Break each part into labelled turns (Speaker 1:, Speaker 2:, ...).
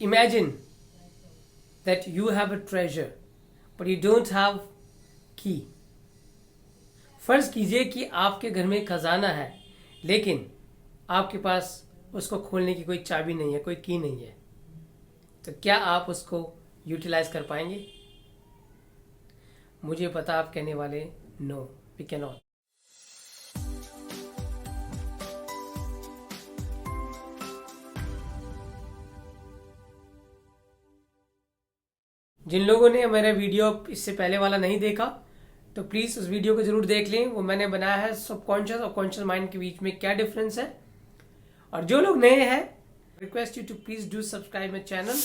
Speaker 1: Imagine that you have a treasure but you don't have key. फर्ज कीजिए कि आपके घर में एक खजाना है लेकिन आपके पास उसको खोलने की कोई चाबी नहीं है, कोई की नहीं है। तो क्या आप उसको यूटिलाइज कर पाएंगे? मुझे पता आप कहने वाले नो, वी कैन नॉट। जिन लोगों ने मेरा वीडियो इससे पहले वाला नहीं देखा तो प्लीज़ उस वीडियो को ज़रूर देख लें। वो मैंने बनाया है सबकॉन्शियस और कॉन्शियस माइंड के बीच में क्या डिफरेंस है। और जो लोग नए हैं, request you to please do subscribe my channel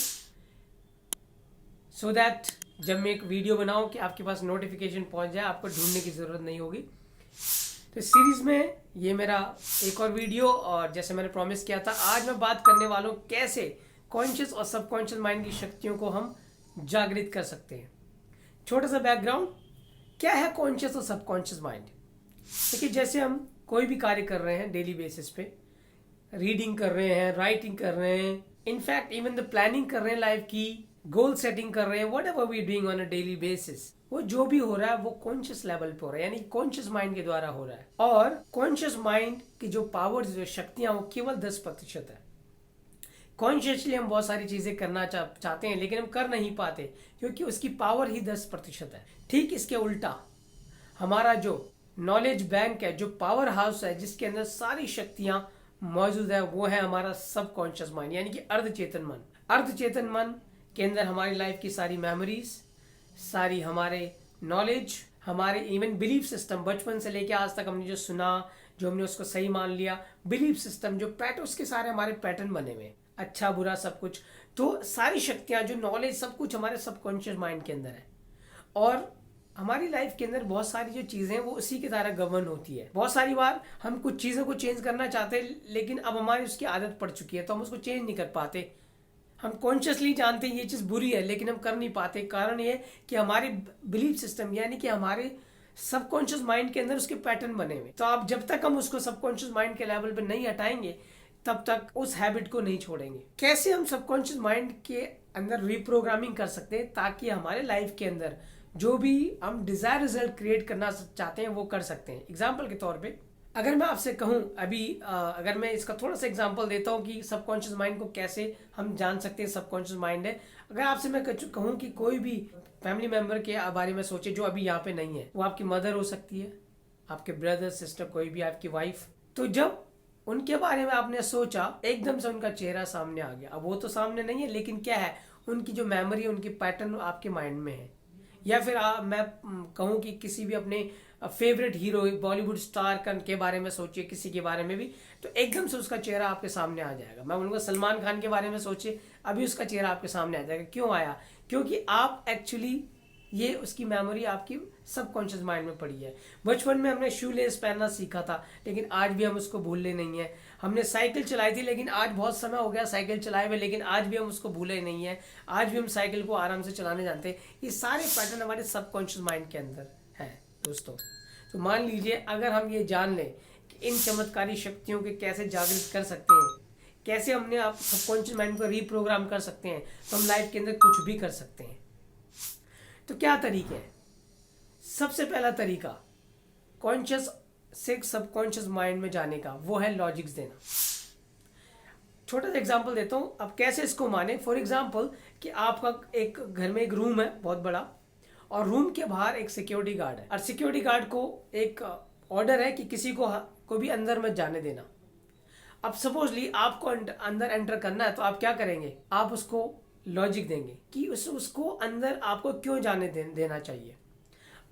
Speaker 1: so that जब मैं एक वीडियो बनाऊं कि आपके पास नोटिफिकेशन पहुंच जाए, आपको ढूंढने की ज़रूरत नहीं होगी। तो सीरीज़ में ये मेरा एक और वीडियो, और जैसे मैंने प्रॉमिस किया था, आज मैं बात करने वाला हूँ कैसे कॉन्शियस और सबकॉन्शियस माइंड की शक्तियों को हम जागृत कर सकते हैं। छोटा सा बैकग्राउंड, क्या है कॉन्शियस और सबकॉन्शियस माइंड। देखिए, जैसे हम कोई भी कार्य कर रहे हैं डेली बेसिस पे, रीडिंग कर रहे हैं, राइटिंग कर रहे हैं, इनफैक्ट इवन द प्लानिंग कर रहे हैं लाइफ की, गोल सेटिंग कर रहे हैं, whatever we doing on a daily basis, वो जो भी हो रहा है वो कॉन्शियस लेवल पे हो रहा है, यानी कॉन्शियस माइंड के द्वारा हो रहा है। और कॉन्शियस माइंड की जो पावर्स, जो शक्तियां, वो केवल 10% है। कॉन्शियसली हम बहुत सारी चीजें करना चाहते हैं लेकिन हम कर नहीं पाते क्योंकि उसकी पावर ही 10% है। ठीक इसके उल्टा हमारा जो नॉलेज बैंक है, जो पावर हाउस है, जिसके अंदर सारी शक्तियां मौजूद है, वो है हमारा सबकॉन्शियस माइंड, यानी कि अर्धचेतन मन। अर्धचेतन मन के अंदर हमारी लाइफ की सारी मेमोरीज, सारी हमारे नॉलेज, हमारे इवन बिलीफ सिस्टम, बचपन से लेके आज तक हमने जो सुना, जो हमने उसको सही मान लिया, बिलीफ सिस्टम, जो पैटर्न, उसके सारे हमारे पैटर्न बने हुए, अच्छा बुरा सब कुछ। तो सारी शक्तियां, जो नॉलेज, सब कुछ हमारे सबकॉन्शियस माइंड के अंदर है। और हमारी लाइफ के अंदर बहुत सारी जो चीजें हैं वो उसी के द्वारा गवर्न होती है। बहुत सारी बार हम कुछ चीजों को चेंज करना चाहते हैं लेकिन अब हमारी उसकी आदत पड़ चुकी है तो हम उसको चेंज नहीं कर पाते। हम कॉन्शियसली जानते हैं ये चीज बुरी है लेकिन हम कर नहीं पाते। कारण ये कि हमारे बिलीफ सिस्टम, यानी कि हमारे सबकॉन्शियस माइंड के अंदर उसके पैटर्न बने हुए। तो आप जब तक हम उसको सबकॉन्शियस माइंड के लेवल पे नहीं हटाएंगे तब तक उस हैबिट को नहीं छोड़ेंगे। कैसे हम सबकॉन्शियस माइंड के अंदर रिप्रोग्रामिंग कर सकते हैं ताकि हमारे लाइफ के अंदर जो भी हम डिजायर रिजल्ट क्रिएट करना चाहते हैं वो कर सकते हैं। एग्जाम्पल के तौर पे अगर मैं आपसे कहूं अभी, अगर मैं इसका थोड़ा सा एग्जांपल देता हूं कि सबकॉन्शियस माइंड को कैसे हम जान सकते हैं सबकॉन्शियस माइंड है। अगर आपसे मैं कहूं कि कोई भी फैमिली मेंबर के बारे में सोचे जो अभी यहाँ पे नहीं है, वो आपकी मदर हो सकती है, आपके ब्रदर सिस्टर, कोई भी, आपकी वाइफ। तो जब उनके बारे में आपने सोचा, एकदम से उनका चेहरा सामने आ गया। अब वो तो सामने नहीं है लेकिन क्या है, उनकी जो मेमोरी, उनकी पैटर्न आपके माइंड में है। या फिर मैं कहूँ कि किसी भी अपने फेवरेट हीरो, बॉलीवुड स्टार के बारे में सोचिए, किसी के बारे में भी, तो एकदम से उसका चेहरा आपके सामने आ जाएगा। मैं बोलूँगा सलमान खान के बारे में सोचिए, अभी उसका चेहरा आपके सामने आ जाएगा। क्यों आया? क्योंकि आप एक्चुअली, ये उसकी मेमोरी आपकी सबकॉन्शियस माइंड में पड़ी है। बचपन में हमने शू लेस पहनना सीखा था लेकिन आज भी हम उसको भूलने नहीं है। हमने साइकिल चलाई थी लेकिन आज बहुत समय हो गया साइकिल चलाए हुए, लेकिन आज भी हम उसको भूले नहीं है। आज भी हम साइकिल को आराम से चलाने जानते हैं। ये सारे पैटर्न हमारे सबकॉन्शियस माइंड के अंदर है दोस्तों। तो मान लीजिए अगर हम ये जान लें कि इन चमत्कारी शक्तियों के कैसे जागृत कर सकते हैं, कैसे हमने आप सबकॉन्शियस माइंड को रीप्रोग्राम कर सकते हैं, तो हम लाइफ के अंदर कुछ भी कर सकते हैं। तो क्या तरीके हैं? सबसे पहला तरीका कॉन्शियस से सबकॉन्शियस माइंड में जाने का, वो है लॉजिक्स देना। छोटा सा एग्जांपल देता हूं, अब कैसे इसको माने। फॉर एग्जांपल कि आपका एक घर में एक रूम है बहुत बड़ा, और रूम के बाहर एक सिक्योरिटी गार्ड है, और सिक्योरिटी गार्ड को एक ऑर्डर है कि किसी को भी अंदर मत जाने देना। अब सपोजली आपको अंदर एंटर करना है तो आप क्या करेंगे? आप उसको लॉजिक देंगे कि उसको अंदर आपको क्यों जाने देना चाहिए।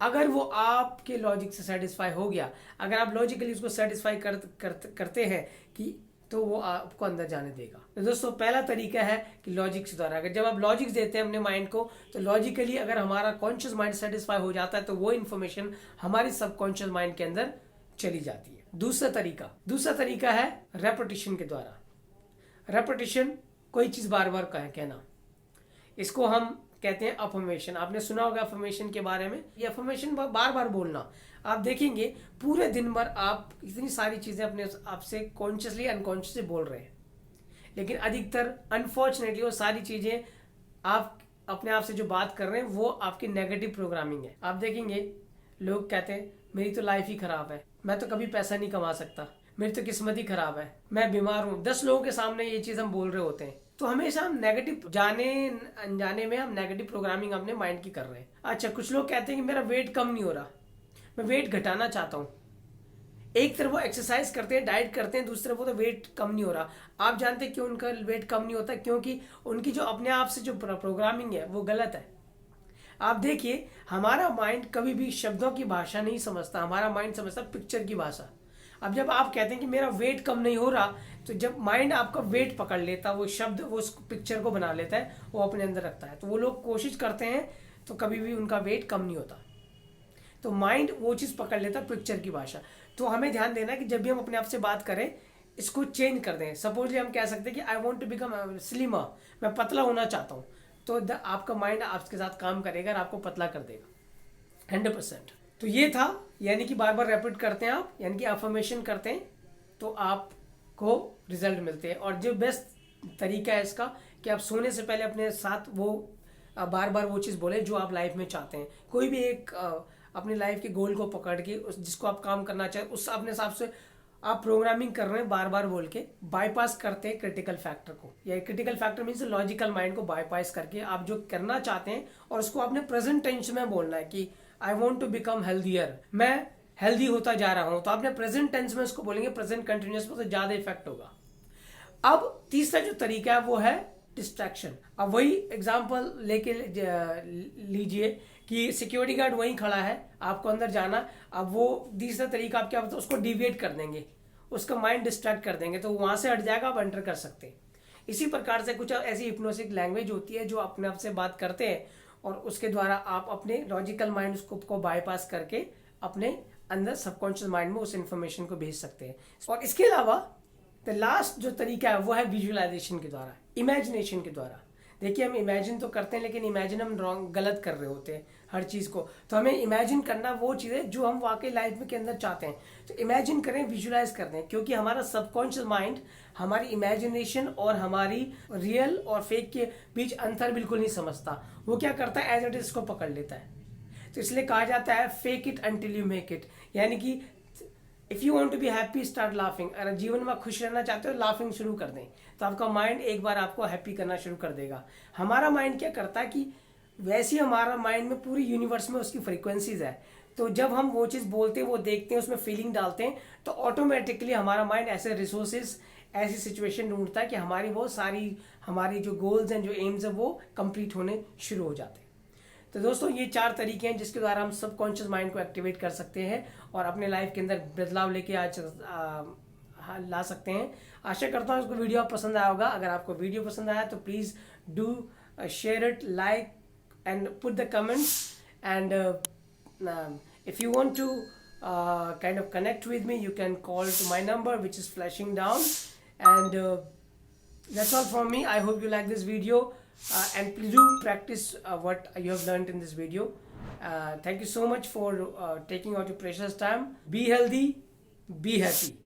Speaker 1: अगर वो आपके लॉजिक से सेटिस्फाई हो गया, अगर आप लॉजिकली उसको सेटिस्फाई करते हैं कि, तो वो आपको अंदर जाने देगा। तो दोस्तों पहला तरीका है कि लॉजिक से द्वारा, अगर जब आप लॉजिक्स देते हैं अपने माइंड को, तो लॉजिकली अगर हमारा कॉन्शियस माइंड सेटिस्फाई हो जाता है तो वो इन्फॉर्मेशन हमारी सबकॉन्शियस माइंड के अंदर चली जाती है। दूसरा तरीका है रेपिटेशन के द्वारा। रेपिटेशन, कोई चीज बार बार कहना, इसको हम कहते हैं अफर्मेशन। आपने सुना होगा अफर्मेशन के बारे में। ये अफर्मेशन बार बार बोलना, आप देखेंगे पूरे दिन भर आप इतनी सारी चीजें अपने आप से कॉन्शियसली अनकॉन्शियसली बोल रहे हैं। लेकिन अधिकतर अनफॉर्चुनेटली वो सारी चीजें आप अपने आप से जो बात कर रहे हैं वो आपकी नेगेटिव प्रोग्रामिंग है। आप देखेंगे लोग कहते हैं मेरी तो लाइफ ही खराब है, मैं तो कभी पैसा नहीं कमा सकता, मेरी तो किस्मत ही खराब है, मैं बीमार हूँ। 10 लोगों के सामने ये चीज हम बोल रहे होते हैं। तो हमेशा हम नेगेटिव जाने अनजाने में हम नेगेटिव प्रोग्रामिंग अपने माइंड की कर रहे हैं। अच्छा, कुछ लोग कहते हैं कि मेरा वेट कम नहीं हो रहा, मैं वेट घटाना चाहता हूँ। एक तरफ वो एक्सरसाइज करते हैं, डाइट करते हैं, दूसरी तरफ वो तो वेट कम नहीं हो रहा। आप जानते हैं क्यों उनका वेट कम नहीं होता? क्योंकि उनकी जो अपने आप से जो प्रोग्रामिंग है वो गलत है। आप देखिए, हमारा माइंड कभी भी शब्दों की भाषा नहीं समझता, हमारा माइंड समझता पिक्चर की भाषा। अब जब आप कहते हैं कि मेरा वेट कम नहीं हो रहा, तो जब माइंड आपका वेट पकड़ लेता, वो शब्द वो उस पिक्चर को बना लेता है, वो अपने अंदर रखता है। तो वो लोग कोशिश करते हैं तो कभी भी उनका वेट कम नहीं होता। तो माइंड वो चीज़ पकड़ लेता पिक्चर की भाषा। तो हमें ध्यान देना कि जब भी हम अपने आप से बात करें, इसको चेंज कर दें। सपोजली हम कह सकते हैं कि I want to become slimmer, मैं पतला होना चाहता हूँ। तो आपका माइंड आपके साथ काम करेगा और आपको पतला कर देगा 100%। तो ये था, यानी कि बार बार रेपिट करते हैं आप, यानी कि अफर्मेशन करते हैं तो आपको रिजल्ट मिलते हैं। और जो बेस्ट तरीका है इसका कि आप सोने से पहले अपने साथ वो बार बार वो चीज़ बोले जो आप लाइफ में चाहते हैं। कोई भी एक अपनी लाइफ के गोल को पकड़ के उस जिसको आप काम करना चाहें उस अपने हिसाब से आप प्रोग्रामिंग कर रहे हैं, बार बार बोल के बाईपास करते हैं क्रिटिकल फैक्टर को। या critical factor means logical mind को बाईपास करके आप जो करना चाहते हैं और उसको आपने प्रेजेंट टेंस में बोलना है कि I want to become healthier, मैं हेल्दी होता जा रहा हूं। तो आपने प्रेजेंट टेंस में उसको बोलेंगे, प्रेजेंट कंटिन्यूअस में, तो ज्यादा इफेक्ट होगा। अब तीसरा जो तरीका है वो है डिस्ट्रैक्शन। अब वही एग्जाम्पल लेके लीजिए कि सिक्योरिटी गार्ड वहीं खड़ा है, आपको अंदर जाना। अब वो तीसरा तरीका आप क्या बताओ, उसको डिविएट कर देंगे, उसका माइंड डिस्ट्रैक्ट कर देंगे, तो वहां से हट जाएगा, आप एंटर कर सकते हैं। इसी प्रकार से कुछ ऐसी हिप्नोसिस लैंग्वेज होती है जो अपने आप से बात करते हैं और उसके द्वारा आप अपने लॉजिकल माइंड को बाईपास करके अपने अंदर सबकॉन्शियस माइंड में उस इंफॉर्मेशन को भेज सकते हैं। और इसके अलावा द लास्ट जो तरीका है वो है विजुअलाइजेशन के द्वारा, इमेजिनेशन के द्वारा। देखिए, हम इमेजिन तो करते हैं लेकिन इमेजिन हम गलत कर रहे होते हैं हर चीज़ को। तो हमें इमेजिन करना वो चीज़ें जो हम वाकई लाइफ में के अंदर चाहते हैं। तो इमेजिन करें, विजुअलाइज कर दें, क्योंकि हमारा सबकॉन्शियस माइंड हमारी इमेजिनेशन और हमारी रियल और फेक के बीच अंतर बिल्कुल नहीं समझता। वो क्या करता है, एज इट इज को पकड़ लेता है। तो इसलिए कहा जाता है fake it until you make it, यानी कि if you want to be happy start laughing. अगर जीवन में खुश रहना चाहते हो, लाफिंग शुरू कर दें, तो आपका माइंड एक बार आपको हैप्पी करना शुरू कर देगा। हमारा माइंड क्या करता है कि वैसे ही हमारा माइंड में पूरी यूनिवर्स में उसकी फ्रीक्वेंसीज है। तो जब हम वो चीज़ बोलते हैं, वो देखते हैं, उसमें फीलिंग डालते हैं, तो ऑटोमेटिकली हमारा माइंड ऐसे रिसोर्सेज, ऐसी सिचुएशन ढूंढता है कि हमारी वो सारी हमारी जो गोल्स हैं, जो एम्स हैं, वो कंप्लीट होने शुरू हो जाते हैं। तो दोस्तों, ये 4 तरीके हैं जिसके द्वारा हम सबकॉन्शियस माइंड को एक्टिवेट कर सकते हैं और अपने लाइफ के अंदर बदलाव लेके आज ला सकते हैं। आशा करता हूँ इसको वीडियो पसंद आया होगा। अगर आपको वीडियो पसंद आया तो please do share it, like and put the comments, and if you want to kind of connect with me, you can call to my number which is flashing down. And that's all from me. I hope you like this video, and please do practice what you have learned in this video. Thank you so much for taking out your precious time. Be healthy, be happy.